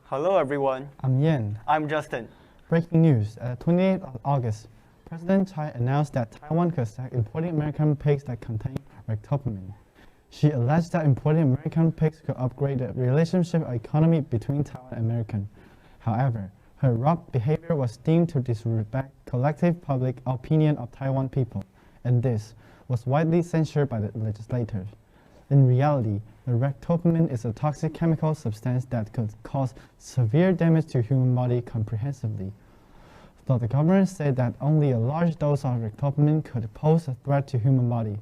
Hello everyone. I'm Yan. I'm Justin. Breaking news. 28th of August, President Tsai announced that Taiwan could start importing American pigs that contain rictopamine. She alleged that importing American pigs could upgrade the relationship economy between Taiwan and America. However, her rough behavior was deemed to disrespect collective public opinion of Taiwan people, and this was widely censured by the legislators. In reality, the rictopamine is a toxic chemical substance that could cause severe damage to human body comprehensively. Though the government said that only a large dose of rictopamine could pose a threat to human body.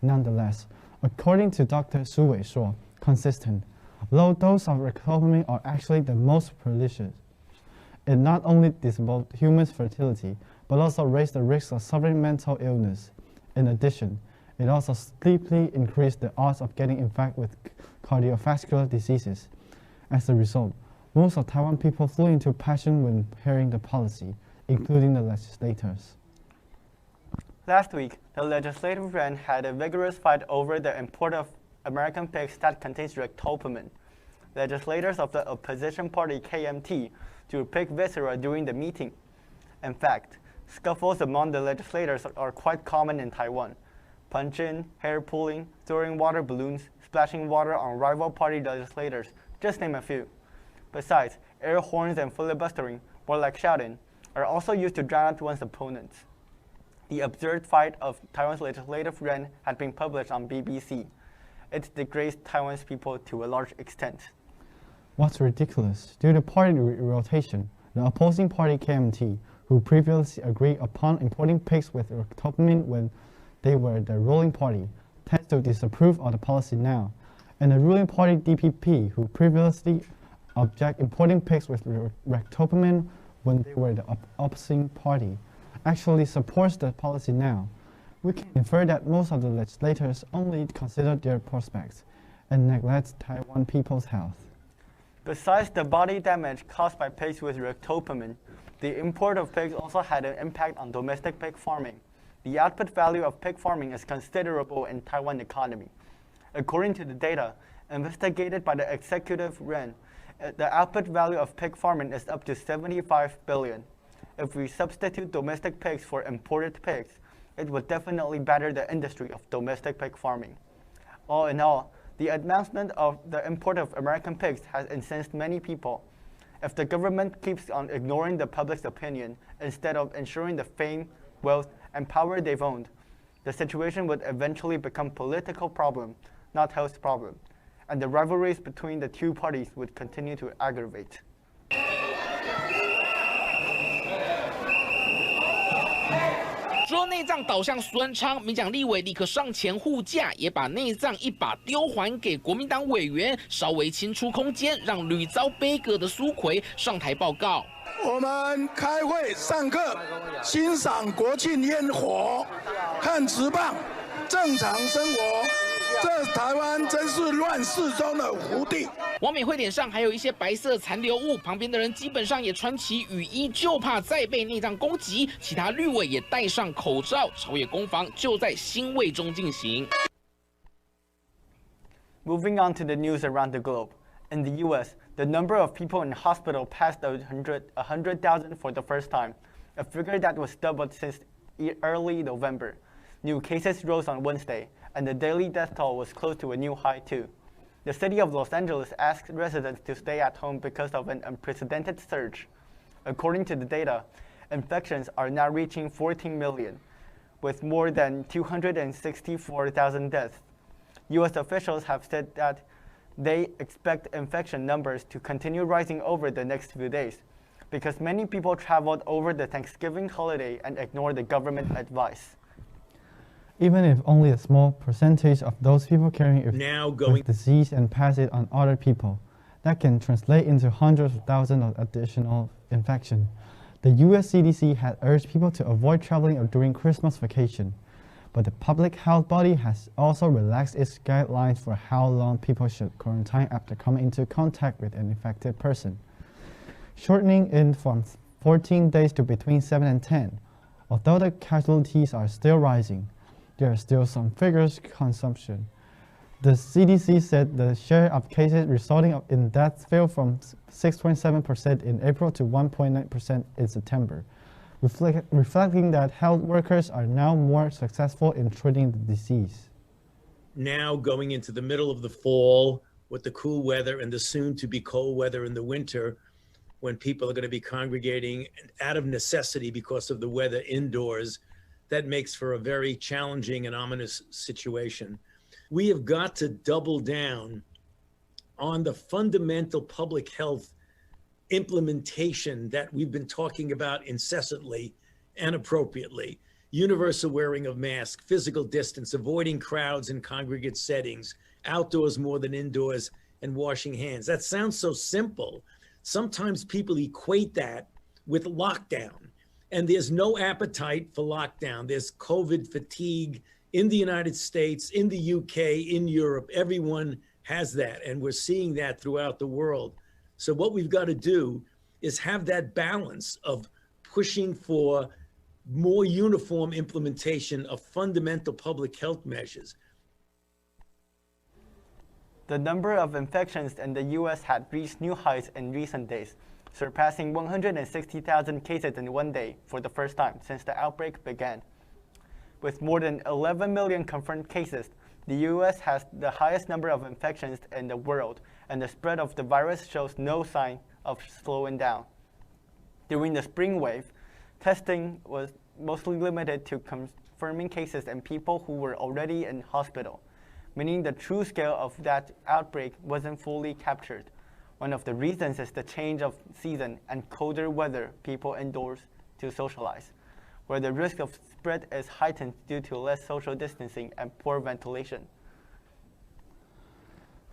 Nonetheless, according to Dr. Su Weishuo, consistent, low doses of rictopamine are actually the most pernicious. It not only disabled human fertility, but also raised the risk of suffering mental illness. In addition, it also steeply increased the odds of getting infected with cardiovascular diseases. As a result, most of Taiwan people flew into passion when hearing the policy, including the legislators. Last week, the legislative branch had a vigorous fight over the import of American pigs that contains rictopamine. Legislators of the opposition party KMT threw pig viscera during the meeting. In fact, scuffles among the legislators are quite common in Taiwan. Punching, hair pulling, throwing water balloons, splashing water on rival party legislators, just name a few. Besides, air horns and filibustering, more like shouting, are also used to drown out one's opponents. The absurd fight of Taiwan's legislative branch had been published on BBC. It degrades Taiwan's people to a large extent. What's ridiculous? Due to party rotation, the opposing party KMT, who previously agreed upon importing pigs with rictopamine when they were the ruling party, tends to disapprove of the policy now, and the ruling party DPP, who previously object importing pigs with rictopamine when they were the opposing party, actually supports the policy now. We can infer that most of the legislators only consider their prospects and neglect Taiwan people's health. Besides the body damage caused by pigs with rictopamine, the import of pigs also had an impact on domestic pig farming. The output value of pig farming is considerable in Taiwan economy. According to the data investigated by the executive branch, the output value of pig farming is up to 75 billion. If we substitute domestic pigs for imported pigs, it would definitely better the industry of domestic pig farming. All in all, the announcement of the import of American pigs has incensed many people. If the government keeps on ignoring the public's opinion instead of ensuring the fame, wealth, and power they've owned, the situation would eventually become political problem, not health problem, and the rivalries between the two parties would continue to aggravate. 说内脏倒向孙昌，民党立委立刻上前护驾，也把内脏一把丢还给国民党委员，稍微清出空间，让屡遭杯葛的苏揆上台报告。我们开会上课，欣赏国庆烟火，看职棒，正常生活。这台湾真是乱世中的福地。王美惠脸上还有一些白色残留物，旁边的人基本上也穿起雨衣，就怕再被内脏攻击。其他绿委也戴上口罩，朝野攻防就在欣慰中进行。Moving on to the news around the globe. In the U.S., the number of people in hospital passed 100,000 for the first time, a figure that was doubled since early November. New cases rose on Wednesday, and the daily death toll was close to a new high too. The city of Los Angeles asked residents to stay at home because of an unprecedented surge. According to the data, infections are now reaching 14 million, with more than 264,000 deaths. U.S. officials have said that they expect infection numbers to continue rising over the next few days because many people traveled over the Thanksgiving holiday and ignored the government advice. Even if only a small percentage of those people carrying with disease and pass it on other people, that can translate into hundreds of thousands of additional infections. The US CDC had urged people to avoid traveling during Christmas vacation, but the public health body has also relaxed its guidelines for how long people should quarantine after coming into contact with an infected person, shortening it from 14 days to between 7 and 10. Although the casualties are still rising, there are still some figures consumption. The CDC said the share of cases resulting in death fell from 6.7% in April to 1.9% in September, reflecting that health workers are now more successful in treating the disease. Now going into the middle of the fall with the cool weather and the soon to be cold weather in the winter, when people are going to be congregating out of necessity because of the weather indoors, that makes for a very challenging and ominous situation. We have got to double down on the fundamental public health implementation that we've been talking about incessantly and appropriately. Universal wearing of masks, physical distance, avoiding crowds in congregate settings, outdoors more than indoors, and washing hands. That sounds so simple. Sometimes people equate that with lockdown, and there's no appetite for lockdown. There's COVID fatigue in the United States, in the UK, in Europe. Everyone has that, and we're seeing that throughout the world. So what we've got to do is have that balance of pushing for more uniform implementation of fundamental public health measures. The number of infections in the U.S. had reached new highs in recent days, surpassing 160,000 cases in one day for the first time since the outbreak began. With more than 11 million confirmed cases, the U.S. has the highest number of infections in the world, and the spread of the virus shows no sign of slowing down. During the spring wave, testing was mostly limited to confirming cases in people who were already in hospital, meaning the true scale of that outbreak wasn't fully captured. One of the reasons is the change of season and colder weather people indoors to socialize, where the risk of spread is heightened due to less social distancing and poor ventilation.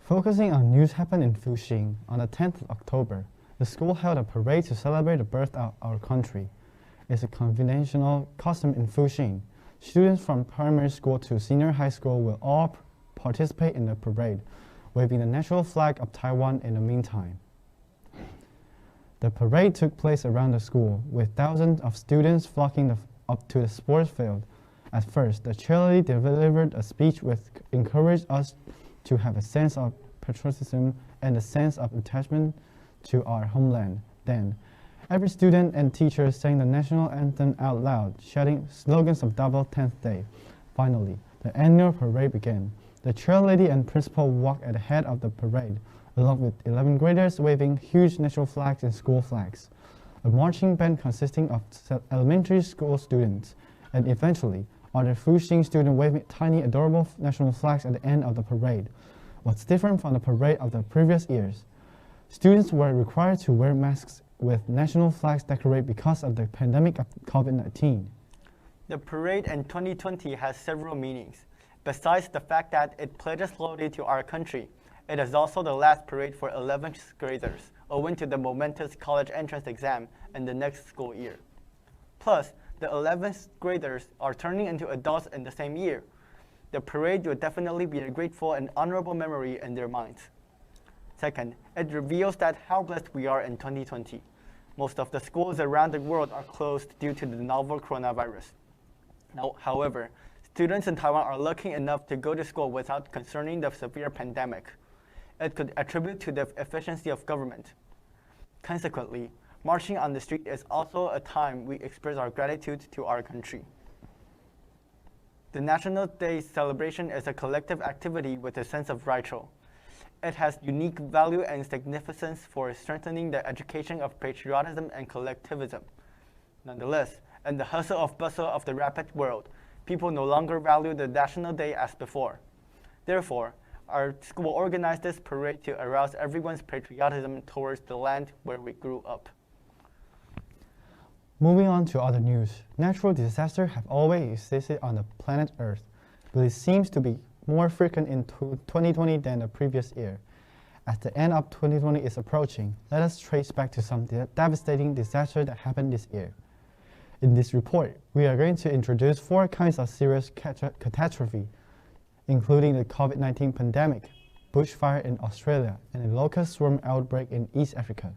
Focusing on news happened in Fuxing on the 10th of October. The school held a parade to celebrate the birth of our country. It's a conventional custom in Fuxing. Students from primary school to senior high school will all participate in the parade, waving the national flag of Taiwan in the meantime. The parade took place around the school, with thousands of students flocking up to the sports field. At first, the cheerleader delivered a speech which encouraged us to have a sense of patriotism and a sense of attachment to our homeland. Then, every student and teacher sang the national anthem out loud, shouting slogans of Double 10th Day. Finally, the annual parade began. The cheerleader and principal walked at the head of the parade, along with 11 graders waving huge national flags and school flags, a marching band consisting of elementary school students, and eventually, other Fuxing students waving tiny, adorable national flags at the end of the parade. What's different from the parade of the previous years? Students were required to wear masks with national flags decorated because of the pandemic of COVID-19. The parade in 2020 has several meanings. Besides the fact that it pledges loyalty to our country, it is also the last parade for 11th graders, owing to the momentous college entrance exam in the next school year. Plus, the 11th graders are turning into adults in the same year. The parade will definitely be a grateful and honorable memory in their minds. Second, it reveals that how blessed we are in 2020. Most of the schools around the world are closed due to the novel coronavirus. Now, however, students in Taiwan are lucky enough to go to school without concerning the severe pandemic. It could attribute to the efficiency of government. Consequently, marching on the street is also a time we express our gratitude to our country. The National Day celebration is a collective activity with a sense of ritual. It has unique value and significance for strengthening the education of patriotism and collectivism. Nonetheless, in the hustle of bustle of the rapid world, people no longer value the National Day as before. Therefore, our school organized this parade to arouse everyone's patriotism towards the land where we grew up. Moving on to other news, natural disasters have always existed on the planet Earth, but it seems to be more frequent in 2020 than the previous year. As the end of 2020 is approaching, let us trace back to some devastating disasters that happened this year. In this report, we are going to introduce 4 kinds of serious catastrophe, including the COVID-19 pandemic, bushfire in Australia, and a locust swarm outbreak in East Africa.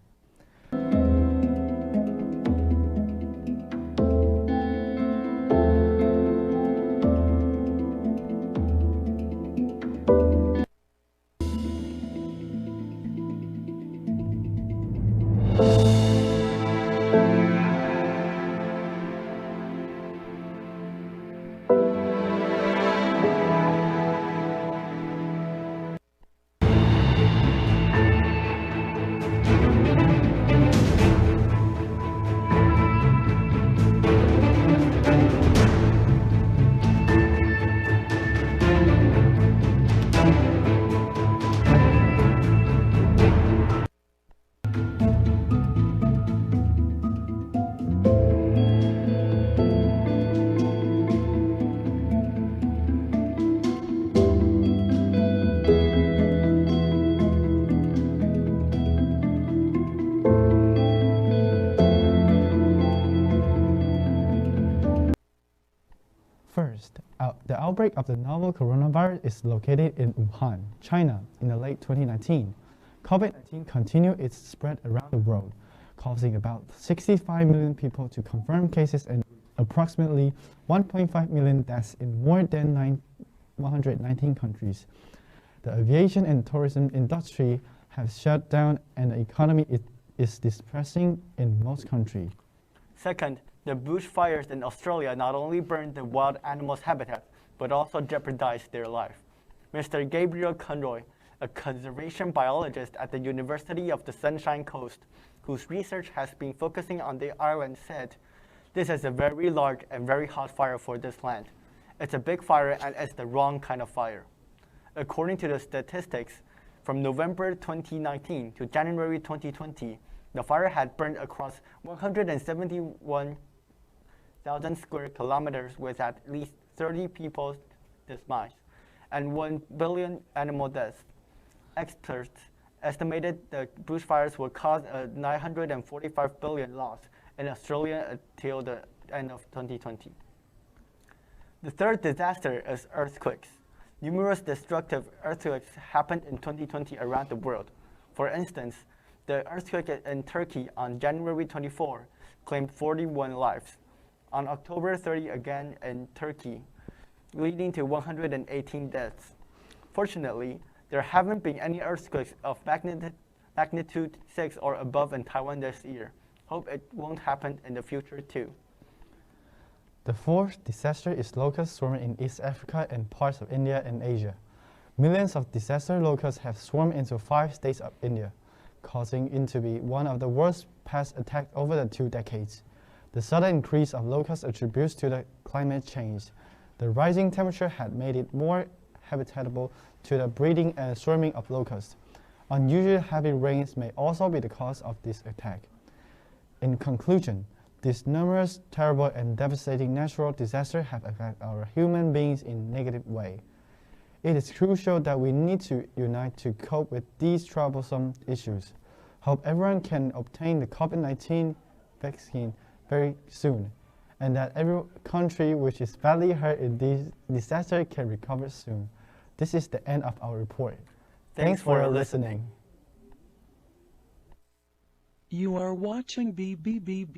outbreak of the novel coronavirus is located in Wuhan, China, in the late 2019. COVID-19 continued its spread around the world, causing about 65 million people to confirm cases and approximately 1.5 million deaths in more than 119 countries. The aviation and tourism industry have shut down and the economy is depressing in most countries. Second, the bushfires in Australia not only burned the wild animals' habitat, but also jeopardized their life. Mr. Gabriel Conroy, a conservation biologist at the University of the Sunshine Coast, whose research has been focusing on the island, said, "This is a very large and very hot fire for this land. It's a big fire and it's the wrong kind of fire." According to the statistics, from November 2019 to January 2020, the fire had burned across 171,000 square kilometers with at least 30 people's demise and 1 billion animal deaths. Experts estimated the bushfires will cause a 945 billion loss in Australia until the end of 2020. The third disaster is earthquakes. Numerous destructive earthquakes happened in 2020 around the world. For instance, the earthquake in Turkey on January 24 claimed 41 lives. On October 30 again in Turkey, leading to 118 deaths. Fortunately, there haven't been any earthquakes of magnitude 6 or above in Taiwan this year. Hope it won't happen in the future too. The fourth disaster is locust swarming in East Africa and parts of India and Asia. Millions of disaster locusts have swarmed into 5 states of India, causing it to be one of the worst pest attacks over the 2 decades. The sudden increase of locusts attributes to the climate change. The rising temperature had made it more habitable to the breeding and swarming of locusts. Unusually heavy rains may also be the cause of this attack. In conclusion, these numerous terrible and devastating natural disasters have affected our human beings in a negative way. It is crucial that we need to unite to cope with these troublesome issues. Hope everyone can obtain the COVID-19 vaccine very soon, and that every country which is badly hurt in this disaster can recover soon. This is the end of our report. Thanks for listening. You are watching BBB.